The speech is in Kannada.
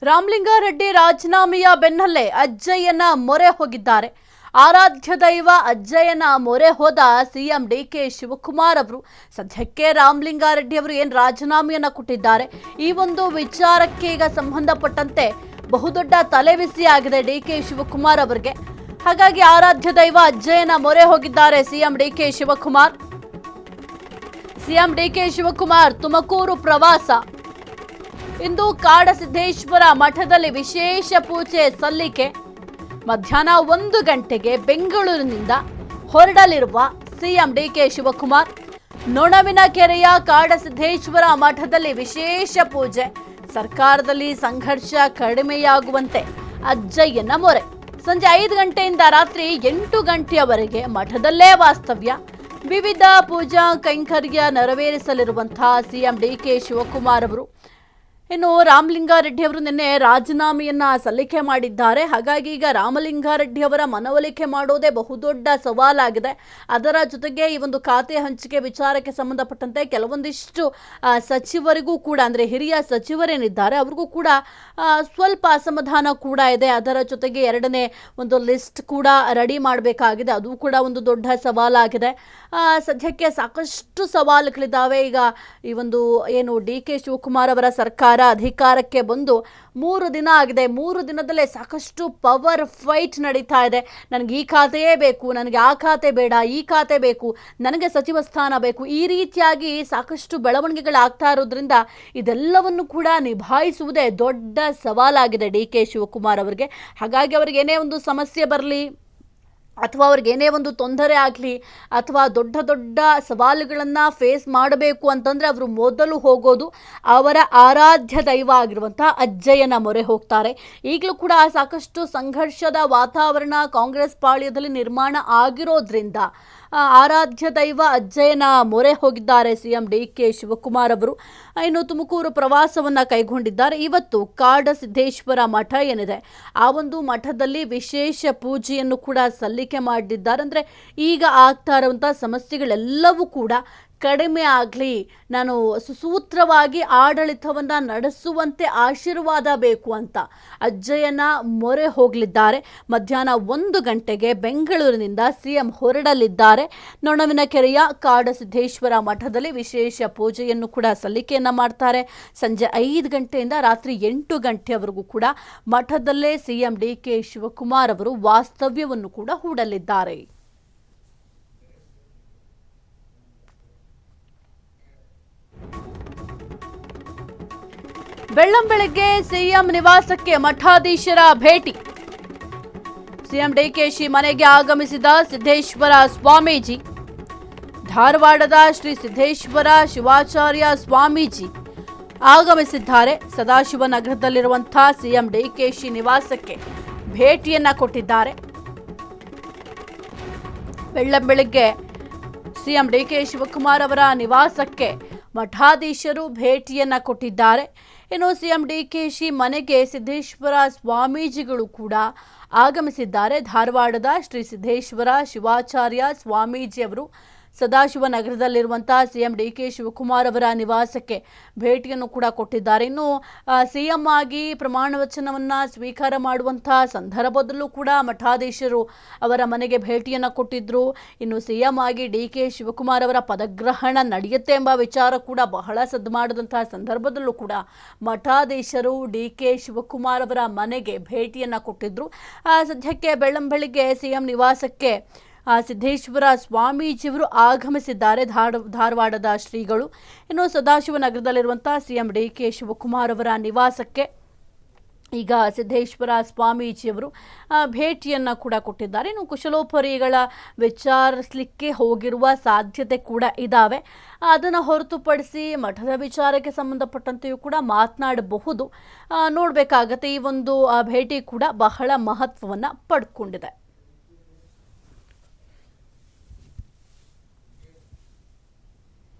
ರಾಮಲಿಂಗಾರೆಡ್ಡಿ ರಾಜೀನಾಮೆಯ ಬೆನ್ನಲ್ಲೇ ಅಜ್ಜಯ್ಯನ ಮೊರೆ ಹೋಗಿದ್ದಾರೆ. ಆರಾಧ್ಯ ದೈವ ಅಜ್ಜಯ್ಯನ ಮೊರೆ ಹೋದ ಸಿಎಂ ಡಿಕೆ ಶಿವಕುಮಾರ್ ಅವರು ಸದ್ಯಕ್ಕೆ ರಾಮಲಿಂಗಾರೆಡ್ಡಿ ಅವರು ಏನು ರಾಜೀನಾಮೆಯನ್ನ ಕೊಟ್ಟಿದ್ದಾರೆ. ಈ ಒಂದು ವಿಚಾರಕ್ಕೆ ಈಗ ಸಂಬಂಧಪಟ್ಟಂತೆ ಬಹುದೊಡ್ಡ ತಲೆಬಿಸಿ ಆಗಿದೆ ಡಿಕೆ ಶಿವಕುಮಾರ್ ಅವರಿಗೆ. ಹಾಗಾಗಿ ಆರಾಧ್ಯ ದೈವ ಅಜ್ಜಯ್ಯನ ಮೊರೆ ಹೋಗಿದ್ದಾರೆ CM DK Shivakumar. CM DK Shivakumar Tumakuru ಪ್ರವಾಸ. ಇಂದು ಕಾಡಸಿದ್ದೇಶ್ವರ ಮಠದಲ್ಲಿ ವಿಶೇಷ ಪೂಜೆ ಸಲ್ಲಿಕೆ. ಮಧ್ಯಾಹ್ನ 1 ಗಂಟೆಗೆ ಬೆಂಗಳೂರಿನಿಂದ ಹೊರಡಲಿರುವ ಸಿಎಂ ಡಿಕೆ ಶಿವಕುಮಾರ್ ನೊಣವಿನಕೆರೆಯ ಕಾಡಸಿದ್ದೇಶ್ವರ ಮಠದಲ್ಲಿ ವಿಶೇಷ ಪೂಜೆ. ಸರ್ಕಾರದಲ್ಲಿ ಸಂಘರ್ಷ ಕಡಿಮೆಯಾಗುವಂತೆ ಅಜ್ಜಯ್ಯನ ಮೊರೆ. ಸಂಜೆ 5 ಗಂಟೆಯಿಂದ ರಾತ್ರಿ 8 ಗಂಟೆಯವರೆಗೆ ಮಠದಲ್ಲೇ ವಾಸ್ತವ್ಯ. ವಿವಿಧ ಪೂಜಾ ಕೈಂಕರ್ಯ ನೆರವೇರಿಸಲಿರುವಂತಹ ಸಿಎಂ ಡಿಕೆ ಶಿವಕುಮಾರ್ ಅವರು. ಇನ್ನು ರಾಮಲಿಂಗಾರೆಡ್ಡಿ ಅವರು ನಿನ್ನೆ ರಾಜೀನಾಮೆಯನ್ನ ಸಲ್ಲಿಕೆ ಮಾಡಿದ್ದಾರೆ. ಹಾಗಾಗಿ ಈಗ ರಾಮಲಿಂಗಾರೆಡ್ಡಿ ಅವರ ಮನವೊಲಿಕೆ ಮಾಡೋದೇ ಬಹುದೊಡ್ಡ ಸವಾಲಾಗಿದೆ. ಅದರ ಜೊತೆಗೆ ಈ ಒಂದು ಖಾತೆ ಹಂಚಿಕೆ ವಿಚಾರಕ್ಕೆ ಸಂಬಂಧಪಟ್ಟಂತೆ ಕೆಲವೊಂದಿಷ್ಟು ಸಚಿವರಿಗೂ ಕೂಡ, ಅಂದರೆ ಹಿರಿಯ ಸಚಿವರೇನಿದ್ದಾರೆ ಅವ್ರಿಗೂ ಕೂಡ ಸ್ವಲ್ಪ ಅಸಮಾಧಾನ ಕೂಡ ಇದೆ. ಅದರ ಜೊತೆಗೆ 2ನೇ ಒಂದು ಲಿಸ್ಟ್ ಕೂಡ ರೆಡಿ ಮಾಡಬೇಕಾಗಿದೆ. ಅದು ಕೂಡ ಒಂದು ದೊಡ್ಡ ಸವಾಲಾಗಿದೆ. ಸದ್ಯಕ್ಕೆ ಸಾಕಷ್ಟು ಸವಾಲುಗಳಿದ್ದಾವೆ. ಈಗ ಈ ಒಂದು ಏನು ಡಿ ಕೆ ಶಿವಕುಮಾರ್ ಅವರ ಸರ್ಕಾರ ಅಧಿಕಾರಕ್ಕೆ ಬಂದು 3 ದಿನ ಆಗಿದೆ. 3 ದಿನದಲ್ಲೇ ಸಾಕಷ್ಟು ಪವರ್ ಫೈಟ್ ನಡೀತಾ ಇದೆ. ನನಗೆ ಈ ಖಾತೆಯೇ ಬೇಕು, ನನಗೆ ಆ ಖಾತೆ ಬೇಡ, ಈ ಖಾತೆ ಬೇಕು, ನನಗೆ ಸಚಿವ ಸ್ಥಾನ ಬೇಕು, ಈ ರೀತಿಯಾಗಿ ಸಾಕಷ್ಟು ಬೆಳವಣಿಗೆಗಳಾಗ್ತಾ ಇರೋದ್ರಿಂದ ಇದೆಲ್ಲವನ್ನು ಕೂಡ ನಿಭಾಯಿಸುವುದೇ ದೊಡ್ಡ ಸವಾಲಾಗಿದೆ ಡಿ ಕೆ ಶಿವಕುಮಾರ್ ಅವರಿಗೆ. ಹಾಗಾಗಿ ಅವ್ರಿಗೆ ಏನೇ ಒಂದು ಸಮಸ್ಯೆ ಬರಲಿ ಅಥವಾ ಅವ್ರಿಗೇನೇ ಒಂದು ತೊಂದರೆ ಆಗಲಿ ಅಥವಾ ದೊಡ್ಡ ದೊಡ್ಡ ಸವಾಲುಗಳನ್ನು ಫೇಸ್ ಮಾಡಬೇಕು ಅಂತಂದರೆ ಅವರು ಮೊದಲು ಹೋಗೋದು ಅವರ ಆರಾಧ್ಯ ದೈವ ಆಗಿರುವಂಥ ಅಜ್ಜಯ್ಯನ ಮೊರೆ ಹೋಗ್ತಾರೆ. ಈಗಲೂ ಕೂಡ ಸಾಕಷ್ಟು ಸಂಘರ್ಷದ ವಾತಾವರಣ ಕಾಂಗ್ರೆಸ್ ಪಾಳ್ಯದಲ್ಲಿ ನಿರ್ಮಾಣ ಆಗಿರೋದ್ರಿಂದ ಆರಾಧ್ಯ ದೈವ ಅಜ್ಜಯ್ಯನ ಮೊರೆ ಹೋಗಿದ್ದಾರೆ ಸಿಎಂ ಡಿ ಕೆ ಶಿವಕುಮಾರ್ ಅವರು. ಇನ್ನು ತುಮಕೂರು ಪ್ರವಾಸವನ್ನು ಕೈಗೊಂಡಿದ್ದಾರೆ. ಇವತ್ತು ಕಾಡಸಿದ್ದೇಶ್ವರ ಮಠ ಏನಿದೆ ಆ ಒಂದು ಮಠದಲ್ಲಿ ವಿಶೇಷ ಪೂಜೆಯನ್ನು ಕೂಡ ಸಲ್ಲಿಕೆ ಮಾಡಿದ್ದಾರೆ. ಅಂದರೆ ಈಗ ಆಗ್ತಾ ಇರುವಂಥ ಸಮಸ್ಯೆಗಳೆಲ್ಲವೂ ಕೂಡ ಕಡಿಮೆ ಆಗಲಿ, ನಾನು ಸುಸೂತ್ರವಾಗಿ ಆಡಳಿತವನ್ನು ನಡೆಸುವಂತೆ ಆಶೀರ್ವಾದ ಬೇಕು ಅಂತ ಅಜ್ಜಯ್ಯನ ಮೊರೆ ಹೋಗಲಿದ್ದಾರೆ. ಮಧ್ಯಾಹ್ನ 1 ಗಂಟೆಗೆ ಬೆಂಗಳೂರಿನಿಂದ ಸಿಎಂ ಹೊರಡಲಿದ್ದಾರೆ. ನೊಣವಿನಕೆರೆಯ ಕಾಡಸಿದ್ದೇಶ್ವರ ಮಠದಲ್ಲಿ ವಿಶೇಷ ಪೂಜೆಯನ್ನು ಕೂಡ ಸಲ್ಲಿಕೆಯನ್ನು ಮಾಡ್ತಾರೆ. ಸಂಜೆ 5 ಗಂಟೆಯಿಂದ ರಾತ್ರಿ 8 ಗಂಟೆಯವರೆಗೂ ಕೂಡ ಮಠದಲ್ಲೇ ಸಿಎಂ ಡಿ ಕೆ ಶಿವಕುಮಾರ್ ಅವರು ವಾಸ್ತವ್ಯವನ್ನು ಕೂಡ ಹೂಡಲಿದ್ದಾರೆ. ಬೆಳ್ಳಂಬೆಳಗ್ಗೆ ಸಿಎಂ ನಿವಾಸಕ್ಕೆ ಮಠಾಧೀಶರ ಭೇಟಿ. ಸಿಎಂ ಡಿಕೆಶಿ ಮನೆಗೆ ಆಗಮಿಸಿದ ಸಿದ್ದೇಶ್ವರ ಸ್ವಾಮೀಜಿ. ಧಾರವಾಡದ ಶ್ರೀ ಸಿದ್ದೇಶ್ವರ ಶಿವಾಚಾರ್ಯ ಸ್ವಾಮೀಜಿ ಆಗಮಿಸಿದ್ದಾರೆ. ಸದಾಶಿವನಗರದಲ್ಲಿರುವಂತಹ ಸಿಎಂ ಡಿಕೆಶಿ ನಿವಾಸಕ್ಕೆ ಭೇಟಿಯನ್ನ ಕೊಟ್ಟಿದ್ದಾರೆ. ಬೆಳ್ಳಂಬೆಳಗ್ಗೆ ಸಿಎಂ ಡಿಕೆ ಶಿವಕುಮಾರ್ ಅವರ ನಿವಾಸಕ್ಕೆ ಮಠಾಧೀಶರು ಭೇಟಿಯನ್ನ ಕೊಟ್ಟಿದ್ದಾರೆ. ಇನ್ನು ಸಿಎಂ ಡಿಕೆಶಿ ಮನೆಗೆ ಸಿದ್ದೇಶ್ವರ ಸ್ವಾಮೀಜಿಗಳು ಕೂಡ ಆಗಮಿಸಿದ್ದಾರೆ. ಧಾರವಾಡದ ಶ್ರೀ ಸಿದ್ದೇಶ್ವರ ಶಿವಾಚಾರ್ಯ ಸ್ವಾಮೀಜಿ ಅವರು ಸದಾಶಿವನಗರದಲ್ಲಿರುವಂತಹ ಸಿಎಂ ಡಿಕೆ ಶಿವಕುಮಾರ್ ಅವರ ನಿವಾಸಕ್ಕೆ ಭೇಟಿಯನ್ನು ಕೂಡ ಕೊಟ್ಟಿದ್ದಾರೆ. ಇನ್ನು ಸಿಎಂ ಆಗಿ ಪ್ರಮಾಣ ವಚನವನ್ನು ಸ್ವೀಕಾರ ಮಾಡುವಂತಹ ಸಂದರ್ಭದಲ್ಲೂ ಕೂಡ ಮಠಾಧೀಶರು ಅವರ ಮನೆಗೆ ಭೇಟಿಯನ್ನು ಕೊಟ್ಟಿದ್ದರು. ಇನ್ನು ಸಿಎಂ ಆಗಿ ಡಿಕೆ ಶಿವಕುಮಾರ್ ಅವರ ಪದಗ್ರಹಣ ನಡೆಯುತ್ತೆ ಎಂಬ ವಿಚಾರ ಕೂಡ ಬಹಳ ಸದ್ದು ಮಾಡಿದಂತಹ ಸಂದರ್ಭದಲ್ಲೂ ಕೂಡ ಮಠಾಧೀಶರು ಡಿಕೆ ಶಿವಕುಮಾರ್ ಅವರ ಮನೆಗೆ ಭೇಟಿಯನ್ನು ಕೊಟ್ಟಿದ್ದರು. ಸದ್ಯಕ್ಕೆ ಬೆಳ್ಳಂಬೆಳಿಗ್ಗೆ ಸಿಎಂ ನಿವಾಸಕ್ಕೆ ಸಿದ್ದೇಶ್ವರ ಸ್ವಾಮೀಜಿಯವರು ಆಗಮಿಸಿದ್ದಾರೆ. ಧಾರವಾಡದ ಶ್ರೀಗಳು. ಇನ್ನು ಸದಾಶಿವನಗರದಲ್ಲಿರುವಂತಹ ಸಿಎಂ ಡಿಕೆ ಶಿವಕುಮಾರ್ ಅವರ ನಿವಾಸಕ್ಕೆ ಈಗ ಸಿದ್ದೇಶ್ವರ ಸ್ವಾಮೀಜಿಯವರು ಭೇಟಿಯನ್ನು ಕೂಡ ಕೊಟ್ಟಿದ್ದಾರೆ. ಇನ್ನು ಕುಶಲೋಪರಿಗಳ ವಿಚಾರಿಸಲಿಕ್ಕೆ ಹೋಗಿರುವ ಸಾಧ್ಯತೆ ಕೂಡ ಇದ್ದಾವೆ. ಅದನ್ನು ಹೊರತುಪಡಿಸಿ ಮಠದ ವಿಚಾರಕ್ಕೆ ಸಂಬಂಧಪಟ್ಟಂತೆಯೂ ಕೂಡ ಮಾತನಾಡಬಹುದು. ನೋಡಬೇಕಾಗತ್ತೆ. ಈ ಒಂದು ಭೇಟಿ ಕೂಡ ಬಹಳ ಮಹತ್ವವನ್ನು ಪಡ್ಕೊಂಡಿದೆ.